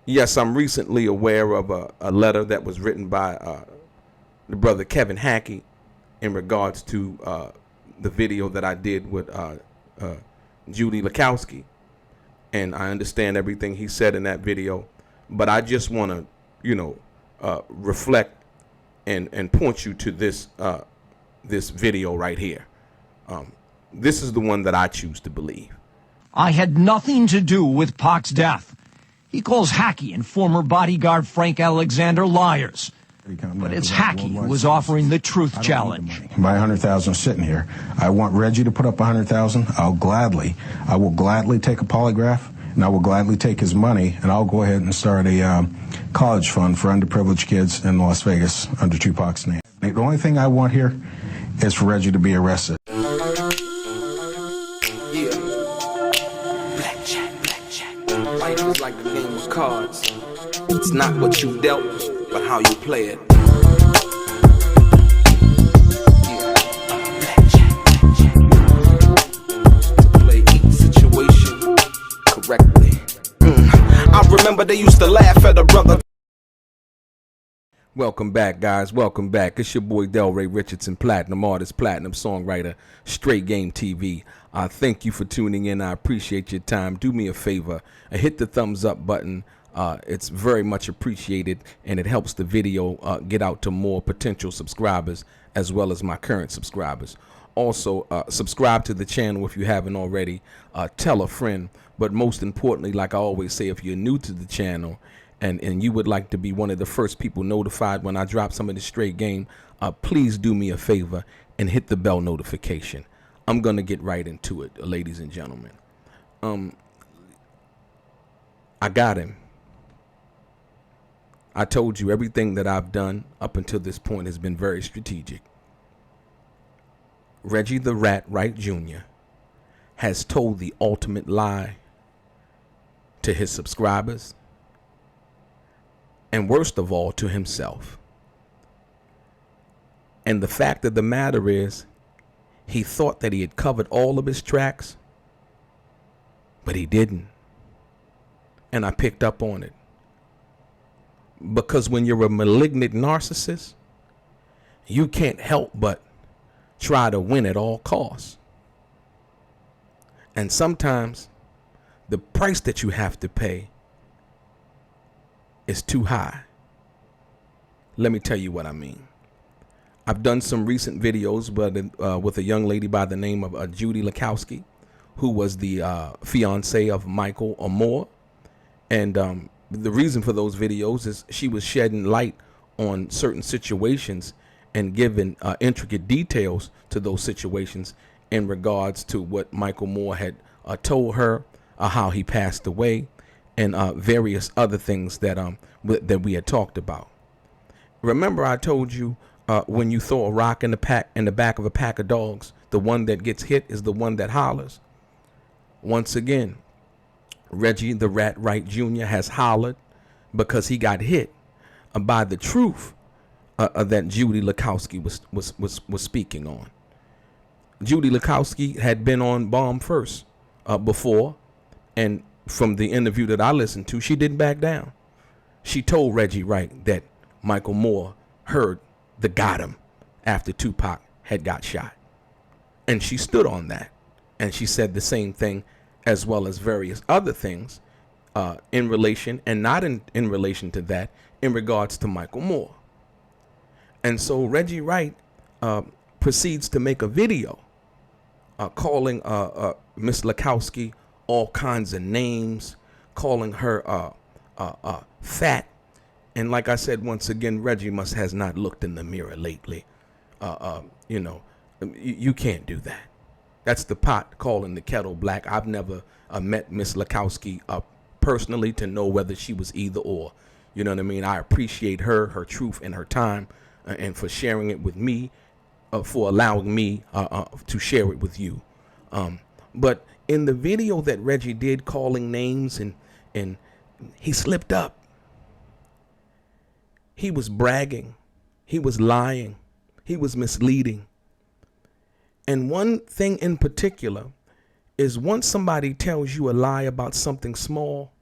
Yes, I'm recently aware of a letter that was written by the brother Kevin Hackey in regards to the video that I did with Judy Lakowski. And I understand everything he said in that video. But I just want to, reflect and point you to this this video right here. This is the one that I choose to believe. I had nothing to do with Pac's death. He calls Hackey and former bodyguard Frank Alexander liars. But it's Hackey who was offering the truth challenge. My 100,000 is sitting here. I want Reggie to put up 100,000. I will gladly take a polygraph, and I will gladly take his money, and I'll go ahead and start a college fund for underprivileged kids in Las Vegas under Tupac's name. The only thing I want here is for Reggie to be arrested. Life is like a game of cards. It's not what you dealt, but how you play it. To play each situation correctly. I remember they used to laugh at a brother. Welcome back, guys. Welcome back. It's your boy DELRAY Richardson, platinum artist, platinum songwriter, Straight Game TV. Thank you for tuning in. I appreciate your time. Do me a favor, hit the thumbs up button. It's very much appreciated, and it helps the video get out to more potential subscribers as well as my current subscribers. Also, subscribe to the channel if you haven't already. Tell a friend. But most importantly, like I always say, if you're new to the channel and you would like to be one of the first people notified when I drop some of the straight game, please do me a favor and hit the bell notification. I'm going to get right into it, ladies and gentlemen. I got him. I told you everything that I've done up until this point has been very strategic. Reggie the Rat Wright Jr. has told the ultimate lie to his subscribers, and worst of all, to himself. And the fact of the matter is, he thought that he had covered all of his tracks, but he didn't. And I picked up on it. Because when you're a malignant narcissist, you can't help but try to win at all costs. And sometimes the price that you have to pay is too high. Let me tell you what I mean. I've done some recent videos with a young lady by the name of Judy Lakowski, who was the fiance of Michael Moore. And the reason for those videos is she was shedding light on certain situations and giving intricate details to those situations in regards to what Michael Moore had told her, how he passed away, and various other things that that we had talked about. Remember, I told you when you throw a rock in the back of a pack of dogs, the one that gets hit is the one that hollers. Once again, Reggie the Rat Wright Jr. has hollered because he got hit by the truth that Judy Lakowski was speaking on. Judy Lakowski had been on Bomb First before, and from the interview that I listened to, she didn't back down. She told Reggie Wright that Michael Moore heard the got him after Tupac had got shot. And she stood on that. And she said the same thing as well as various other things in relation and not in relation to that in regards to Michael Moore. And so Reggie Wright proceeds to make a video calling Miss Lakowski all kinds of names, calling her fat. And like I said, once again, Reggie has not looked in the mirror lately. You can't do that. That's the pot calling the kettle black. I've never met Miss Lakowski personally to know whether she was either or. You know what I mean? I appreciate her truth and her time, and for sharing it with me, for allowing me to share it with you. But in the video that Reggie did calling names, and he slipped up. He was bragging. He was lying. He was misleading. And one thing in particular is once somebody tells you a lie about something small,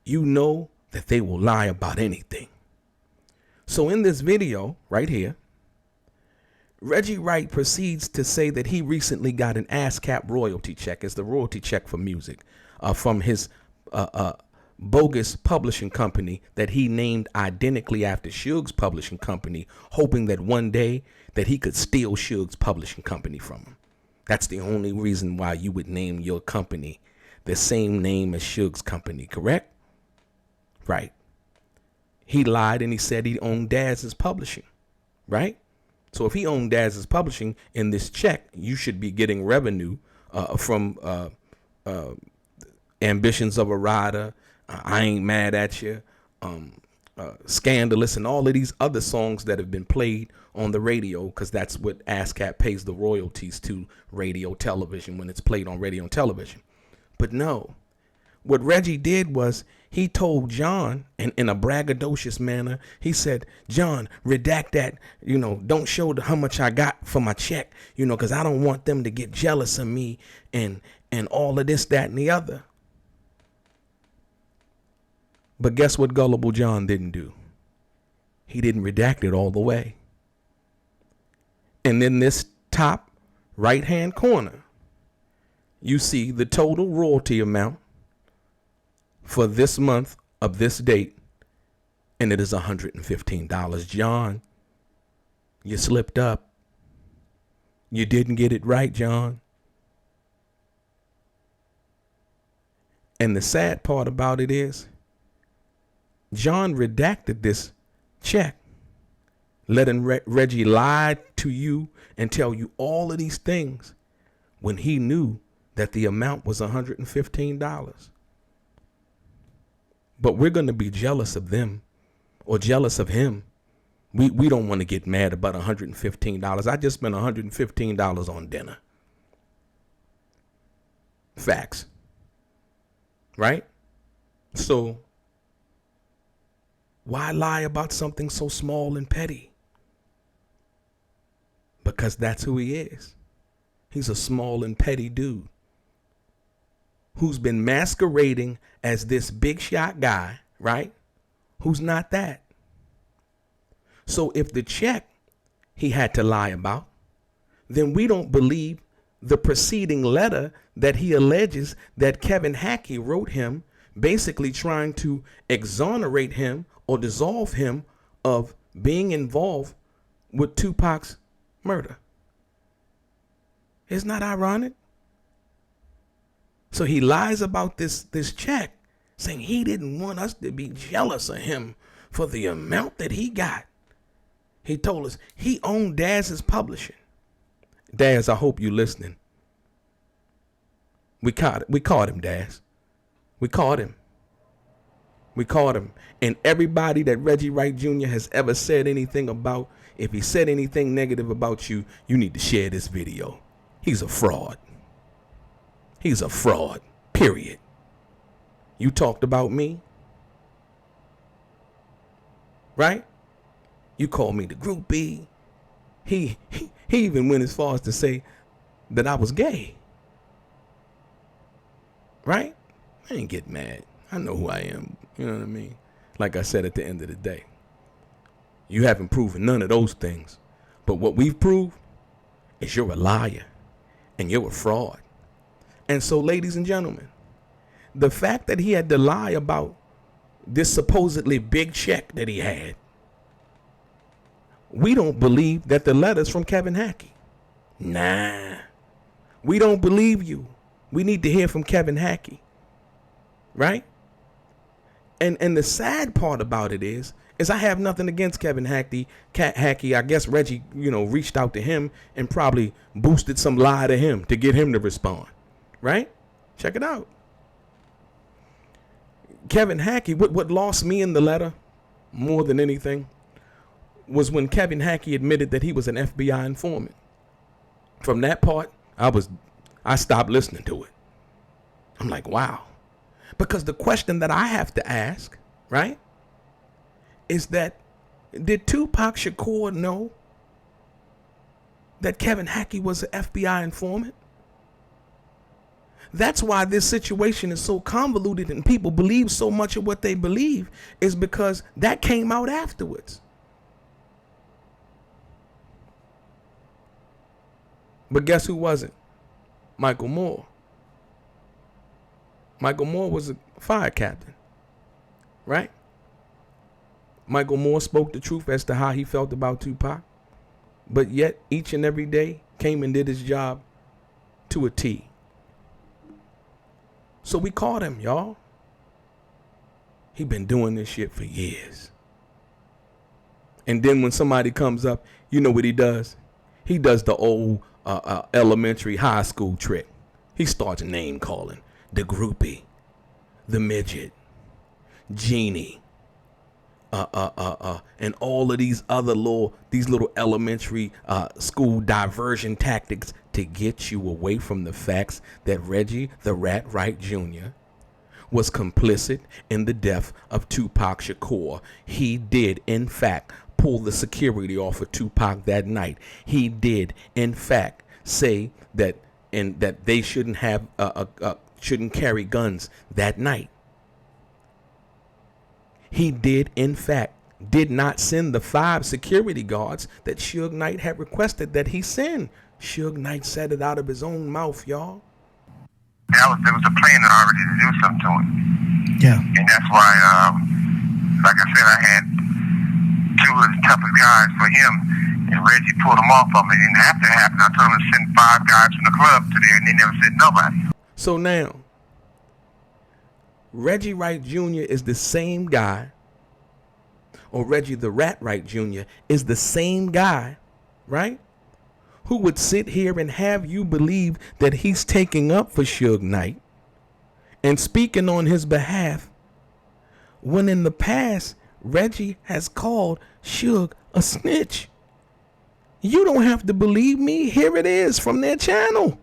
you know that they will lie about anything. So in this video right here, Reggie Wright proceeds to say that he recently got an ASCAP royalty check. It's the royalty check for music from his bogus publishing company that he named identically after Suge's publishing company, hoping that one day that he could steal Suge's publishing company from him. That's the only reason why you would name your company the same name as Suge's company, correct? Right. He lied and he said he owned Daz's publishing, right? So if he owned Daz's publishing in this check, you should be getting revenue from Ambitions of a Rider, I Ain't Mad at You, Scandalous, and all of these other songs that have been played on the radio, because that's what ASCAP pays the royalties to radio television when it's played on radio and television. But no, what Reggie did was he told John, and in a braggadocious manner, he said, John, redact that, don't show how much I got for my check, because I don't want them to get jealous of me and all of this, that, and the other. But guess what gullible John didn't do? He didn't redact it all the way. And in this top right-hand corner, you see the total royalty amount for this month of this date, and it is $115. John, you slipped up. You didn't get it right, John. And the sad part about it is, John redacted this check, letting Reggie lie to you and tell you all of these things when he knew that the amount was $115. But we're going to be jealous of them or jealous of him. We don't want to get mad about $115. I just spent $115 on dinner. Facts. Right? So why lie about something so small and petty? Because that's who he is. He's a small and petty dude who's been masquerading as this big shot guy, right? Who's not that. So if the check he had to lie about, then we don't believe the preceding letter that he alleges that Kevin Hackey wrote him, basically trying to exonerate him or dissolve him of being involved with Tupac's murder. Isn't that ironic? So he lies about this check, saying he didn't want us to be jealous of him for the amount that he got. He told us he owned Daz's publishing. Daz, I hope you're listening. We caught him, Daz. We caught him. And everybody that Reggie Wright Jr. has ever said anything about, if he said anything negative about you, you need to share this video. He's a fraud. He's a fraud, period. You talked about me, right? You called me the groupie. He even went as far as to say that I was gay, right? I ain't get mad. I know who I am. You know what I mean? Like I said, at the end of the day, you haven't proven none of those things. But what we've proved is you're a liar and you're a fraud. And so, ladies and gentlemen, the fact that he had to lie about this supposedly big check that he had, we don't believe that the letter's from Kevin Hackey. Nah, we don't believe you. We need to hear from Kevin Hackey, right? And the sad part about it is I have nothing against Kevin Hackey. I guess Reggie, reached out to him and probably boosted some lie to him to get him to respond, right? Check it out. Kevin Hackey, what lost me in the letter more than anything was when Kevin Hackey admitted that he was an FBI informant. From that part, I stopped listening to it. I'm like, wow. Because the question that I have to ask, right, is that did Tupac Shakur know that Kevin Hackey was an FBI informant? That's why this situation is so convoluted and people believe so much of what they believe, is because that came out afterwards. But guess who wasn't? Michael Moore. Michael Moore was a fire captain, right? Michael Moore spoke the truth as to how he felt about Tupac, but yet each and every day came and did his job to a T. So we caught him, y'all. He been doing this shit for years. And then when somebody comes up, you know what he does? He does the old elementary high school trick. He starts name calling. The groupie, the midget, Genie, and all of these other little elementary school diversion tactics to get you away from the facts that Reggie the Rat Wright Jr. was complicit in the death of Tupac Shakur. He did, in fact, pull the security off of Tupac that night. He did, in fact, say that they shouldn't have shouldn't carry guns that night. He did, in fact, did not send the 5 security guards that Suge Knight had requested that he send. Suge Knight said it out of his own mouth, y'all. There was a plan already to do something to him. Yeah. And that's why, like I said, I had 2 of the toughest guys for him, and Reggie pulled them off of me. It didn't have to happen. I told him to send 5 guys from the club to there, and they never sent nobody. So now, Reggie Wright Jr. is the same guy, or Reggie the Rat Wright Jr. is the same guy, right? Who would sit here and have you believe that he's taking up for Suge Knight and speaking on his behalf, when in the past, Reggie has called Suge a snitch. You don't have to believe me. Here it is from their channel.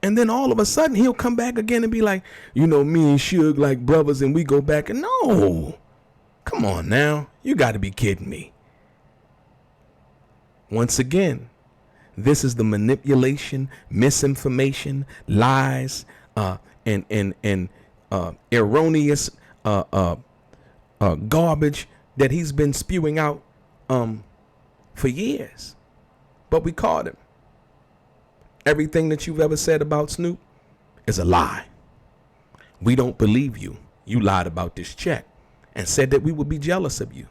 And then all of a sudden he'll come back again and be like, you know, me and Suge like brothers and we go back. And no, come on now. You got to be kidding me. Once again, this is the manipulation, misinformation, lies, and erroneous garbage that he's been spewing out for years. But we caught him. Everything that you've ever said about Snoop is a lie. We don't believe you. You lied about this check and said that we would be jealous of you.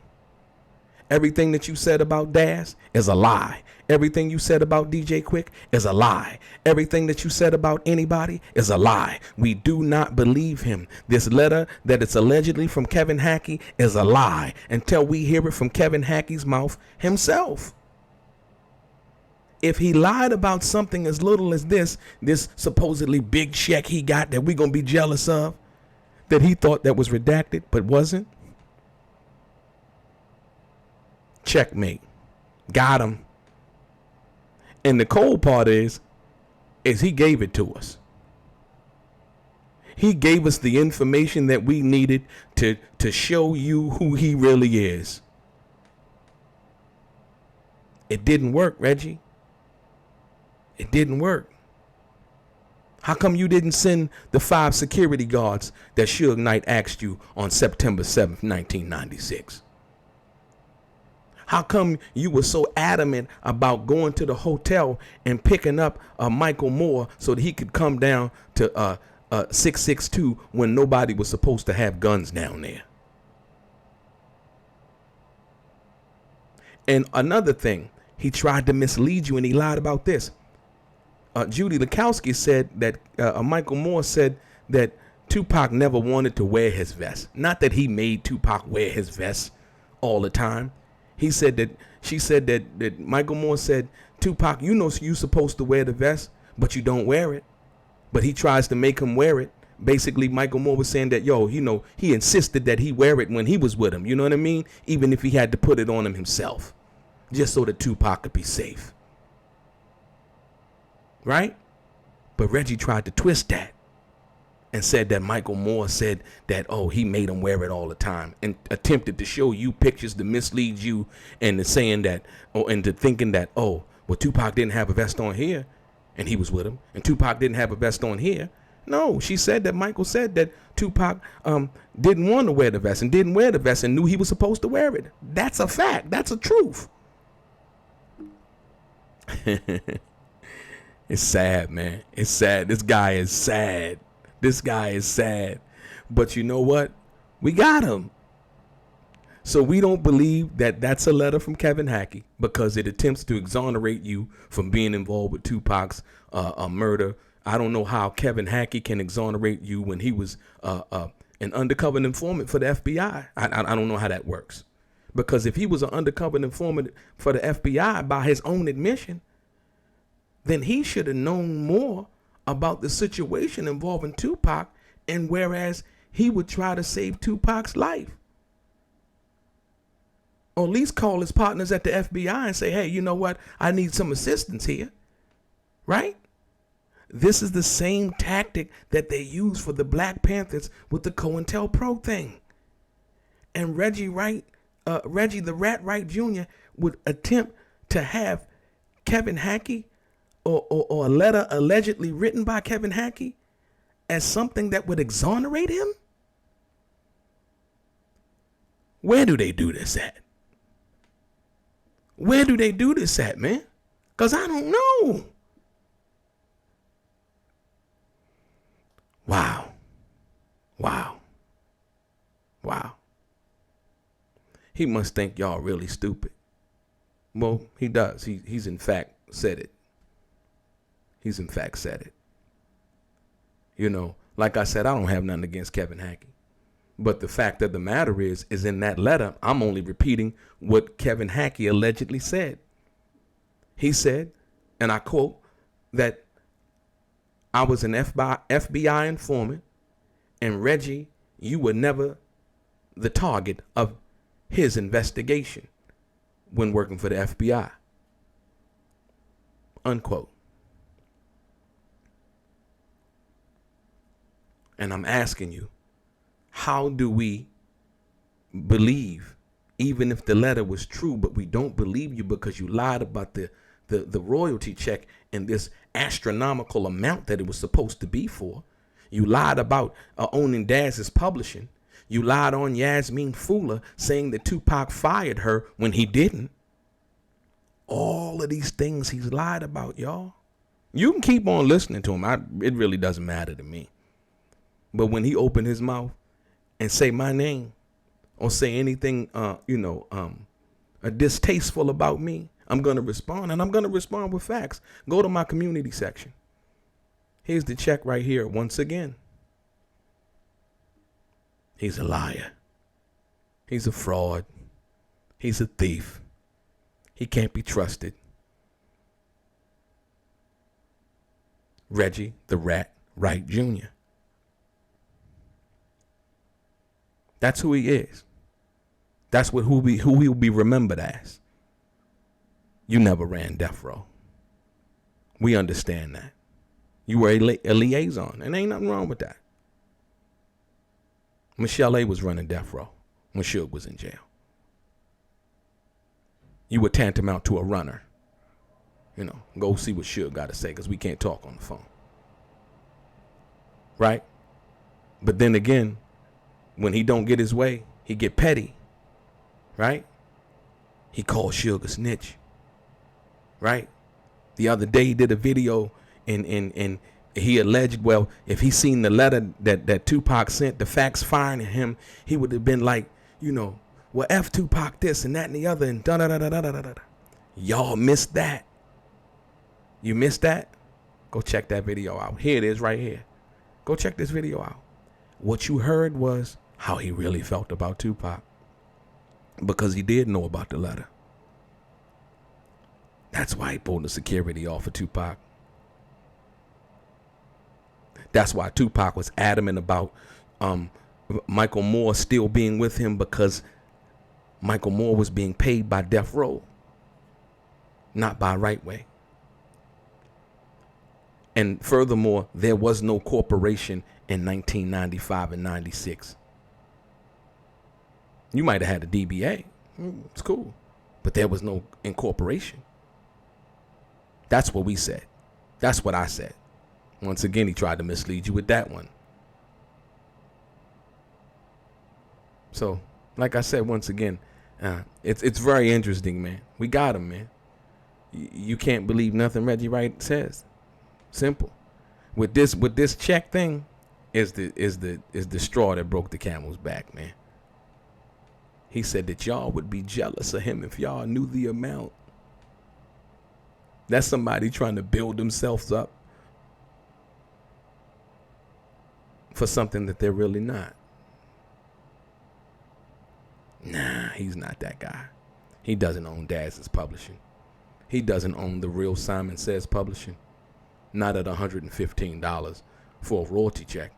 Everything that you said about Daz is a lie. Everything you said about DJ Quick is a lie. Everything that you said about anybody is a lie. We do not believe him. This letter that it's allegedly from Kevin Hackey is a lie until we hear it from Kevin Hackey's mouth himself. If he lied about something as little as this supposedly big check he got that we're going to be jealous of, that he thought that was redacted but wasn't, checkmate. Got him. And the cold part is he gave it to us. He gave us the information that we needed to show you who he really is. It didn't work, Reggie. It didn't work. How come you didn't send the 5 security guards that Suge Knight asked you on September 7th, 1996? How come you were so adamant about going to the hotel and picking up Michael Moore so that he could come down to 662 when nobody was supposed to have guns down there? And another thing, he tried to mislead you and he lied about this. Judy Lakowski said that Michael Moore said that Tupac never wanted to wear his vest. Not that he made Tupac wear his vest all the time. She said that Michael Moore said, Tupac, you know you're supposed to wear the vest, but you don't wear it. But he tries to make him wear it. Basically, Michael Moore was saying that, he insisted that he wear it when he was with him. You know what I mean? Even if he had to put it on him himself, just so that Tupac could be safe. Right? But Reggie tried to twist that and said that Michael Moore said that, he made him wear it all the time, and attempted to show you pictures to mislead you into saying that, and to thinking that, well, Tupac didn't have a vest on here. and he was with him, and Tupac didn't have a vest on here. No, she said that Michael said that Tupac didn't want to wear the vest and didn't wear the vest and knew he was supposed to wear it. That's a fact. That's a truth. It's sad, man. It's sad. This guy is sad. This guy is sad. But you know what? We got him. So we don't believe that that's a letter from Kevin Hackey because it attempts to exonerate you from being involved with Tupac's murder. I don't know how Kevin Hackey can exonerate you when he was an undercover informant for the FBI. I don't know how that works. Because if he was an undercover informant for the FBI by his own admission, then he should have known more about the situation involving Tupac, and whereas he would try to save Tupac's life. Or at least call his partners at the FBI and say, hey, you know what? I need some assistance here. Right? This is the same tactic that they use for the Black Panthers with the COINTELPRO thing. And Reggie the Rat Wright Jr. would attempt to have Kevin Hackey or a letter allegedly written by Kevin Hackey as something that would exonerate him? Where do they do this at? Where do they do this at, man? Because I don't know. Wow. Wow. Wow. He must think y'all really stupid. Well, he does. He's in fact said it. He's in fact said it. You know, like I said, I don't have nothing against Kevin Hackey. But the fact of the matter is in that letter, I'm only repeating what Kevin Hackey allegedly said. He said, and I quote, that I was an FBI informant, and Reggie, you were never the target of his investigation when working for the FBI. Unquote. And I'm asking you, how do we believe, even if the letter was true, but we don't believe you because you lied about the royalty check and this astronomical amount that it was supposed to be for? You lied about owning Daz's publishing. You lied on Yasmin Fula saying that Tupac fired her when he didn't. All of these things he's lied about, y'all. You can keep on listening to him. It really doesn't matter to me. But when he opened his mouth and say my name or say anything, distasteful about me, I'm going to respond, and I'm going to respond with facts. Go to my community section. Here's the check right here once again. He's a liar. He's a fraud. He's a thief. He can't be trusted. Reggie the Rat Wright Jr. That's who he is. That's who he'll be remembered as. You never ran death row. We understand that. You were a liaison, and ain't nothing wrong with that. Michelle A. was running death row when Suge was in jail. You were tantamount to a runner. You know, go see what Suge got to say, because we can't talk on the phone. Right? But then again, when he don't get his way, he get petty. Right? He called Suge a snitch. Right? The other day he did a video and he alleged, well, if he seen the letter that Tupac sent, the facts firing him, he would have been like, well, F Tupac this and that and the other and da-da-da-da-da-da-da. Y'all missed that. You missed that? Go check that video out. Here it is right here. Go check this video out. What you heard was how he really felt about Tupac, because he did know about the letter. That's why he pulled the security off of Tupac. That's why Tupac was adamant about Michael Moore still being with him, because Michael Moore was being paid by Death Row, not by Right Way. And furthermore, there was no corporation in 1995 and 96. You might have had a DBA. It's cool. But there was no incorporation. That's what we said. That's what I said. Once again, he tried to mislead you with that one. So, like I said, once again, it's very interesting, man. We got him, man. You can't believe nothing Reggie Wright says. Simple. With this check thing, is the straw that broke the camel's back, man. He said that y'all would be jealous of him if y'all knew the amount. That's somebody trying to build themselves up for something that they're really not. Nah, he's not that guy. He doesn't own Daz's Publishing. He doesn't own the real Simon Says Publishing. Not at $115 for a royalty check.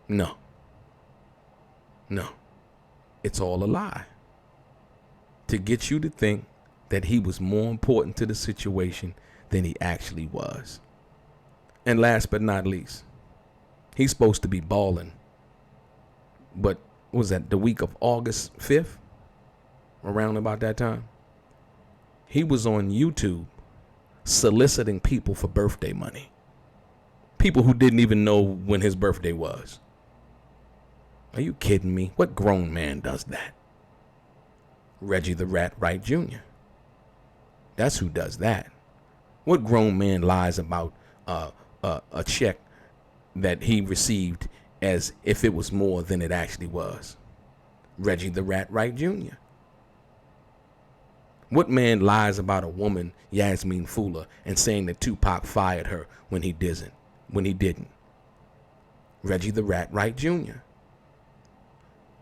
No. No. It's all a lie. To get you to think that he was more important to the situation than he actually was. And last but not least, he's supposed to be balling. But what was that, the week of August 5th? Around about that time? He was on YouTube soliciting people for birthday money. People who didn't even know when his birthday was. Are you kidding me? What grown man does that? Reggie the Rat Wright Jr. That's who does that. What grown man lies about a check that he received as if it was more than it actually was? Reggie the Rat Wright Jr. What man lies about a woman, Yasmin Fula, and saying that Tupac fired her when he didn't? Reggie the Rat Wright Jr.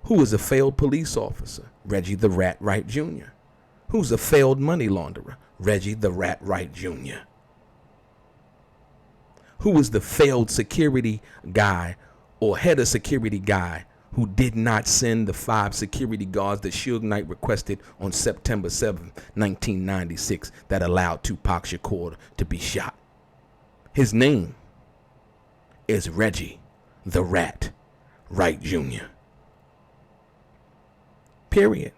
Who is a failed police officer? Reggie the Rat Wright Jr. Who's a failed money launderer? Reggie the Rat Wright Jr. Who is the failed security guy or head of security guy who did not send the 5 security guards that Suge Knight requested on September 7th, 1996 that allowed Tupac Shakur to be shot? His name is Reggie the Rat Wright Jr. Period.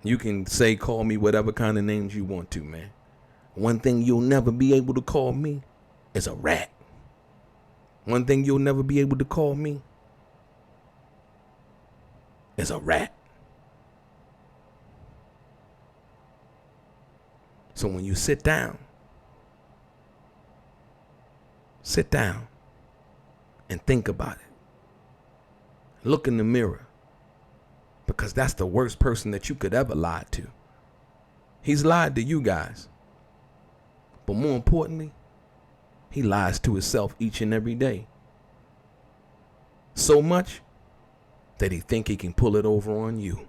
You can say, call me whatever kind of names you want to, man. One thing you'll never be able to call me is a rat. One thing you'll never be able to call me is a rat. So when you sit down and think about it. Look in the mirror, because that's the worst person that you could ever lie to. He's lied to you guys, but more importantly, he lies to himself each and every day. So much that he think he can pull it over on you.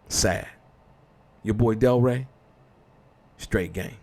Sad. Your boy DELRAY, straight game.